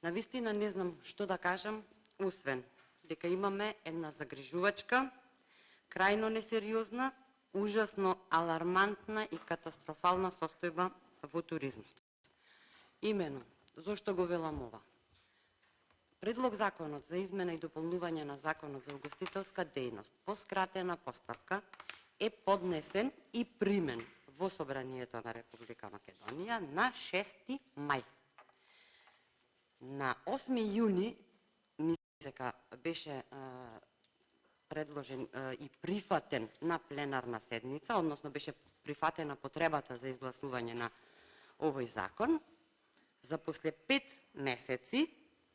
Навистина не знам што да кажам, освен дека имаме една загрижувачка, крајно несериозна, ужасно алармантна и катастрофална состојба во туризмот. Имено, зошто го велам ова? Предлог законот за измена и дополнување на законот за угостителска дејност по скратена постапка е поднесен и примен во Собранието на Република Македонија на 6 мај. На 8 јуни, мислам дека беше предложен и прифатен на пленарна седница, односно беше прифатена потребата за изгласување на овој закон, за после 5 месеци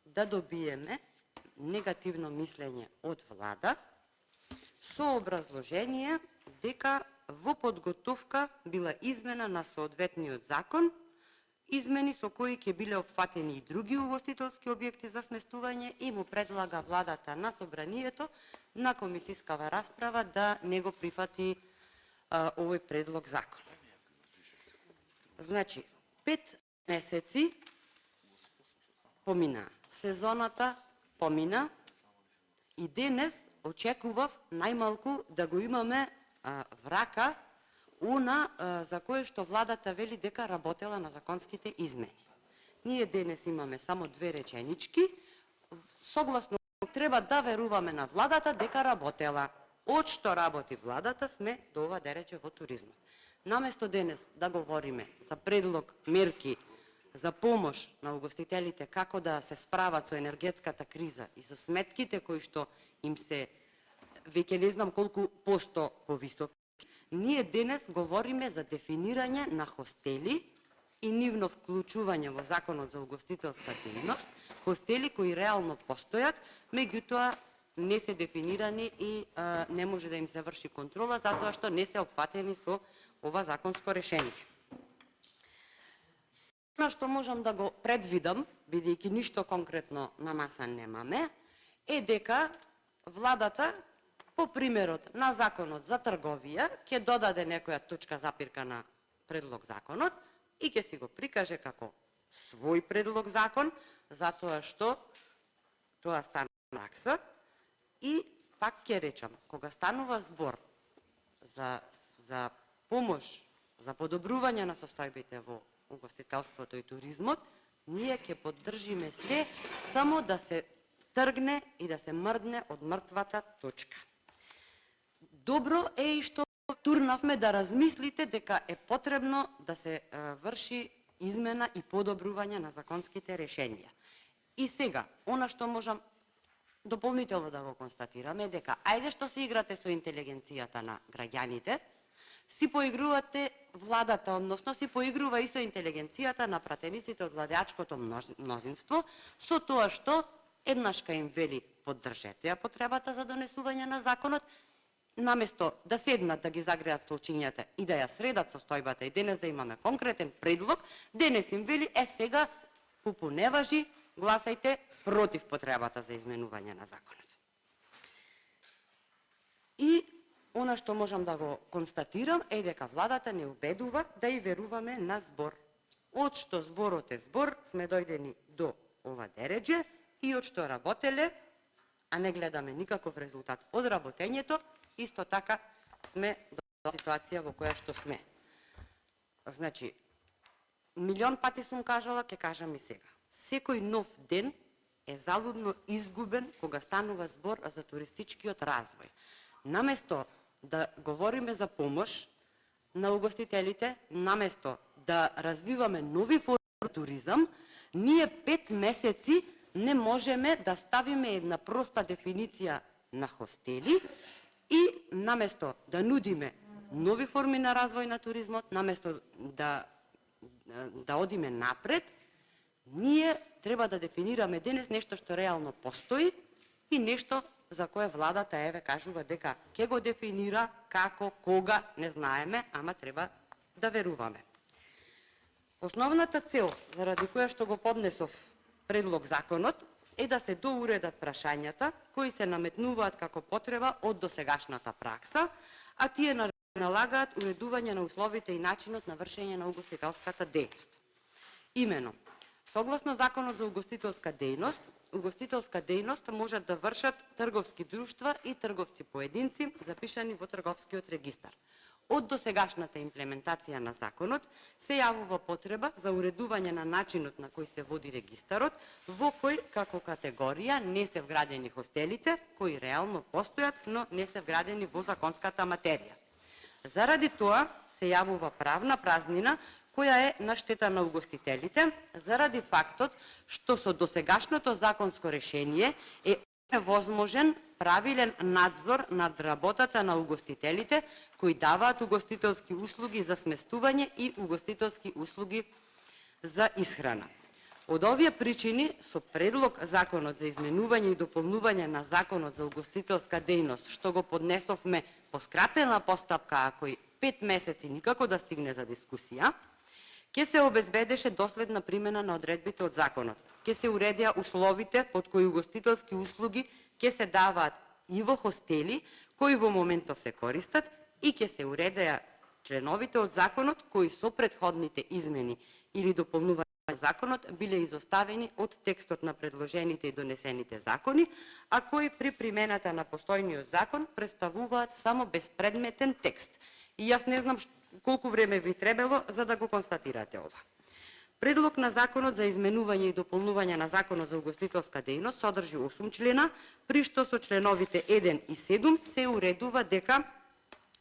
да добиеме негативно мислење од влада со образложение дека во подготовка била измена на соодветниот закон, измени со кои ќе биле опфатени и други угостителски објекти за сместување и му предлага владата на Собранието на комисискава расправа да не го прифати овој предлог закон. Значи, 5 месеци помина, сезоната помина и денес очекував најмалку да го имаме врака она за кое што владата вели дека работела на законските измени. Ние денес имаме само 2 реченички, согласно треба да веруваме на владата дека работела. Од што работи владата сме до ова дерече во туризмот. Наместо денес да говориме за предлог мерки за помош на угостителите како да се справат со енергетската криза и со сметките кои што им се веќе не знам колку посто повисоки, ние денес говориме за дефинирање на хостели и нивно вклучување во законот за угостителска дејност, хостели кои реално постојат, меѓутоа не се дефинирани и не може да им се врши контрола затоа што не се опфатени со ова законско решение. Она што можам да го предвидам, бидејќи ништо конкретно на маса немаме, е дека владата по примерот на законот за трговија ќе додаде некоја точка запирка на предлог законот и ќе си го прикаже како свој предлог закон, затоа што тоа стана пракса. И пак ќе речам, кога станува збор за помош, за подобрување на состојбите во угостителството и туризмот, ние ќе поддржиме се само да се тргне и да се мрдне од мртвата точка. Добро е и што турнавме да размислите дека е потребно да се врши измена и подобрување на законските решенија. И сега, она што можам дополнително да го констатираме дека ајде што се играте со интелигенцијата на граѓаните, си поигрувате владата, односно си поигрува и со интелигенцијата на пратениците од владеачкото мнозинство, со тоа што еднашка им вели поддржете ја потребата за донесување на законот, наместо да седнат да ги загреат столчињата и да ја средат состојбата и денес да имаме конкретен предлог, денес им вели сега пупу не важи, гласајте против потребата за изменување на законот. И она што можам да го констатирам е дека владата не убедува да и веруваме на збор. Од што зборот е збор, сме дојдени до ова дередже и од што работеле, а не гледаме никаков резултат од работењето, исто така сме до ситуација во која што сме. Значи, милион пати сум кажала, ќе кажам и сега. Секој нов ден е залудно изгубен кога станува збор за туристичкиот развој. Наместо да говориме за помош на угостителите, наместо да развиваме нови форми туризам, ние 5 месеци не можеме да ставиме една проста дефиниција на хостели и наместо да нудиме нови форми на развој на туризмот, наместо да одиме напред, ние треба да дефинираме денес нешто што реално постои и нешто за кое владата кажува дека ќе го дефинира, како, кога, не знаеме, ама треба да веруваме. Основната цел заради која што го поднесов предлог законот е да се доуредат прашањата кои се наметнуваат како потреба од досегашната пракса, а тие налагаат уредување на условите и начинот на вршење на угостителската дејност. Имено, Согласно Законот за угостителска дејност можат да вршат трговски друштва и трговци поединци запишани во трговскиот регистар. Од досегашната имплементација на законот се јавува потреба за уредување на начинот на кој се води регистарот, во кој како категорија не се вградени хостелите, кои реално постојат, но не се вградени во законската материја. Заради тоа се јавува правна празнина која е на штета на угостителите, заради фактот што со досегашното законско решение е возможен правилен надзор над работата на угостителите кои даваат угостителски услуги за сместување и угостителски услуги за исхрана. Од овие причини, со предлог Законот за изменување и дополнување на Законот за угостителска дејност, што го поднесовме по скратена постапка, ако и 5 месеци никако да стигне за дискусија, ќе се обезбедеше доследна примена на одредбите од законот. Ќе се уредеа условите под кои угостителски услуги ќе се даваат и во хостели кои во моментов се користат и ќе се уредеа членовите од законот кои со претходните измени или дополнувања на законот биле изоставени од текстот на предложените и донесените закони, а кои при примената на постојниот закон представуваат само безпредметен текст. И јас не знам колку време ви требало за да го констатирате ова. Предлог на Законот за изменување и дополнување на Законот за угостителска дејност содржи 8 члена, при што со членовите 1 и 7 се уредува дека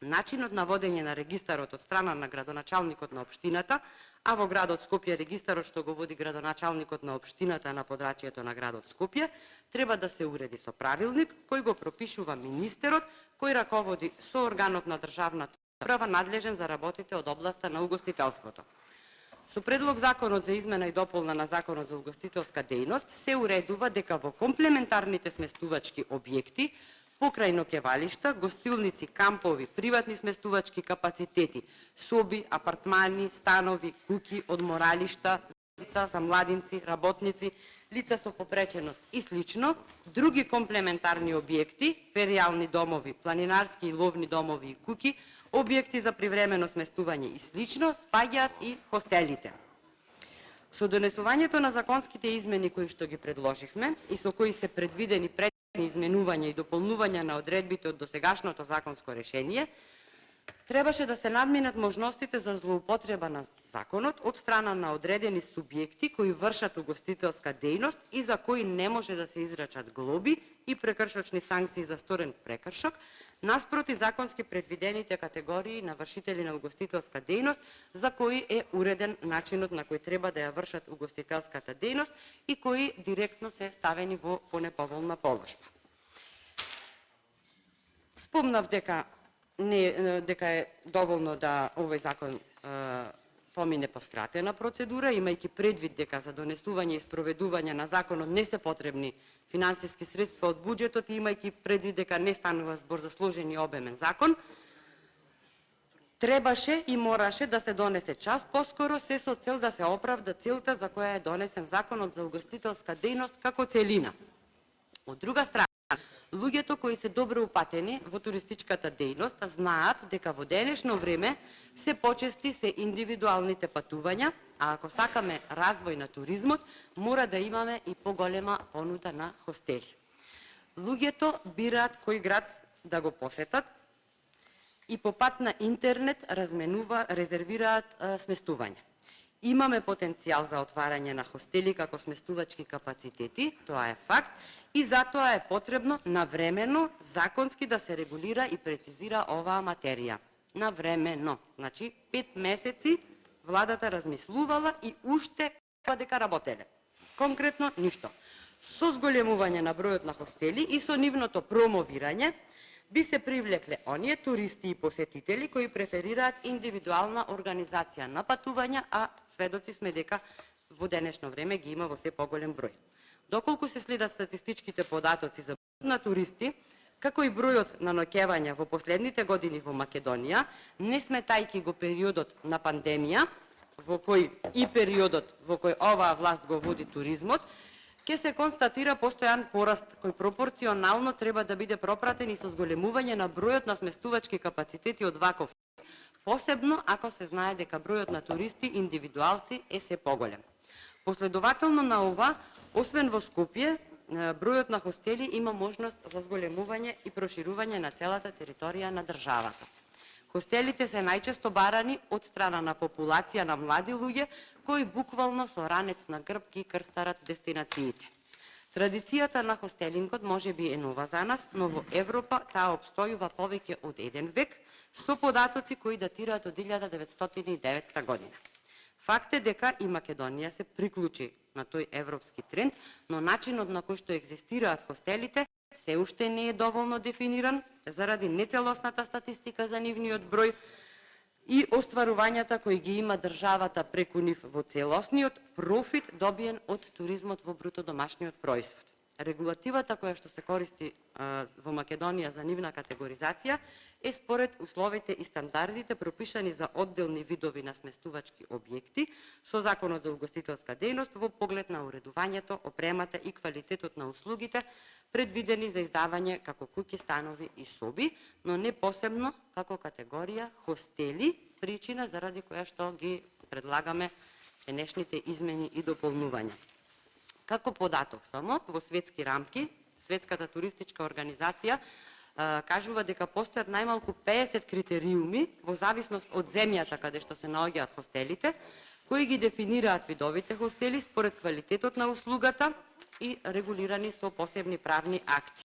начинот на водење на регистарот од страна на градоначалникот на општината, а во градот Скопје регистарот што го води градоначалникот на општината на подрачјето на градот Скопје, треба да се уреди со правилник кој го пропишува министерот, кој раководи со органот на државната управа надлежен за работите од областа на угостителството. Со предлог Законот за измена и дополна на Законот за угостителска дејност се уредува дека во комплементарните сместувачки објекти, покрај ноќевалишта, гостилници, кампови, приватни сместувачки капацитети, соби, апартмани, станови, куќи, одморалишта, за младинци, работници, лица со попреченост и слично, други комплементарни објекти, феријални домови, планинарски и ловни домови и куќи, објекти за привремено сместување и слично, спаѓаат и хостелите. Со донесувањето на законските измени кои што ги предложивме и со кои се предвидени изменување и дополнување на одредбите од досегашното законско решение, требаше да се надминат можностите за злоупотреба на законот од страна на одредени субјекти кои вршат угостителска дејност и за кои не може да се израчат глоби и прекршочни санкции за сторен прекршок, наспроти законски предвидените категории на вршители на угостителска дејност за кои е уреден начинот на кој треба да ја вршат угостителската дејност и кои директно се ставени во понеповолна положба. Спомнав дека е доволно да овој закон помине по скратена процедура, имајќи предвид дека за донесување и спроведување на законот не се потребни финансиски средства од буџетот и имајќи предвид дека не станува збор за сложен и обемен закон, требаше и мораше да се донесе час поскоро, се со цел да се оправда целта за која е донесен законот за угостителска дејност како целина. Од друга страна, луѓето кои се добро упатени во туристичката дејност знаат дека во денешно време се почести се индивидуалните патувања, а ако сакаме развој на туризмот, мора да имаме и поголема понуда на хостели. Луѓето бираат кој град да го посетат и по пат на интернет резервираат сместување. Имаме потенцијал за отварање на хостели како сместувачки капацитети, тоа е факт, и затоа е потребно навремено законски да се регулира и прецизира оваа материја. Навремено, значи 5 месеци владата размислувала и уште дека работеле. Конкретно ништо. Со зголемување на бројот на хостели и со нивното промовирање би се привлекле оние туристи и посетители кои преферираат индивидуална организација на патувања, а сведоци сме дека во денешно време ги има во се поголем број. Доколку се следат статистичките податоци за бројот на туристи, како и бројот на ноќевања во последните години во Македонија, не сметајќи го периодот на пандемија, во кој и периодот во кој оваа власт го води туризмот, ќе се констатира постојан пораст кој пропорционално треба да биде пропратен и со зголемување на бројот на сместувачки капацитети од ваков, посебно ако се знае дека бројот на туристи индивидуалци е се поголем. Последователно на ова, освен во Скопје, бројот на хостели има можност за зголемување и проширување на целата територија на државата. Хостелите се најчесто барани од страна на популација на млади луѓе кои буквално со ранец на грб ги крстарат дестинациите. Традицијата на хостелингот може би е нова за нас, но во Европа таа обстојува повеќе од еден век со податоци кои датираат од 1909 година. Факт е дека и Македонија се приклучи на тој европски тренд, но начинот на кој што екзистираат хостелите се уште не е доволно дефиниран заради нецелосната статистика за нивниот број и остварувањата кои ги има државата преку нив во целосниот профит добиен од туризмот во бруто домашниот происвод. Регулативата која што се користи во Македонија за нивна категоризација е според условите и стандардите пропишани за одделни видови на сместувачки објекти со Законот за угостителска дејност во поглед на уредувањето, опремата и квалитетот на услугите предвидени за издавање како куќи, станови и соби, но не посебно како категорија хостели, причина заради која што ги предлагаме денешните измени и дополнувања. Како податок само, во светски рамки, Светската туристичка организација кажува дека постојат најмалку 50 критериуми во зависност од земјата каде што се наоѓаат хостелите, кои ги дефинираат видовите хостели според квалитетот на услугата и регулирани со посебни правни акти.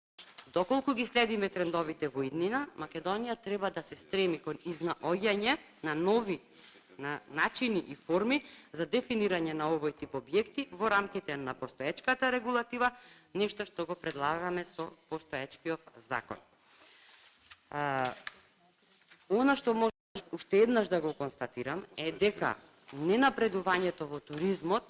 Доколку ги следиме трендовите во иднина, Македонија треба да се стреми кон изнаоѓање на нови начини и форми за дефинирање на овој тип објекти во рамките на постоечката регулатива, нешто што го предлагаме со постоечкиот закон. Она што може уште еднаш да го констатирам е дека ненапредувањето во туризмот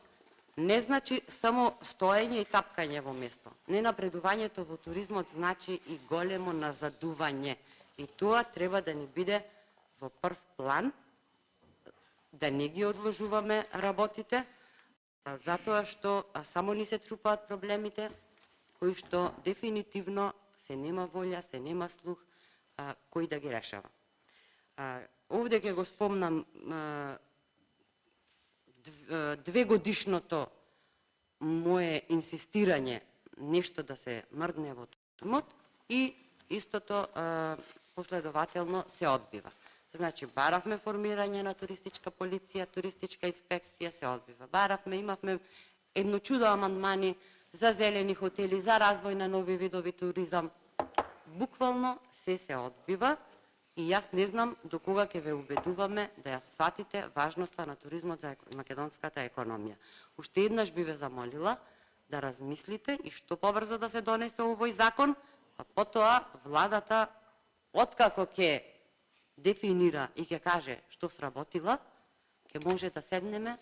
не значи само стоење и тапкање во место. Ненапредувањето во туризмот значи и големо назадување. И тоа треба да ни биде во прв план, да не ги одложуваме работите, затоа што само ни се трупаат проблемите, кои што дефинитивно се нема волја, се нема слух, кој да ги решава. Овде ќе го спомнам двегодишното мое инсистирање нешто да се мрдне во туризмот и истото последователно се одбива. Значи, баравме формирање на туристичка полиција, туристичка инспекција, се одбива. Баравме, имавме едно чудо амандмани за зелени хотели, за развој на нови видови туризам. Буквално се одбива и јас не знам до кога ќе ве убедуваме да ја сватите важноста на туризмот за македонската економија. Уште еднаш би ве замолила да размислите и што побрзо да се донесе овој закон, а потоа владата, откако ќе дефинира и ќе каже што сработила, ќе може да седнеме,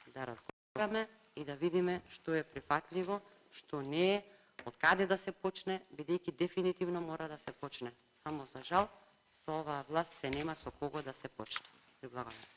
да разговараме и да видиме што е прифатливо, што не е, од каде да се почне, бидејќи дефинитивно мора да се почне. Само за жал, со оваа власт се нема со кого да се почне. Ви благодарам.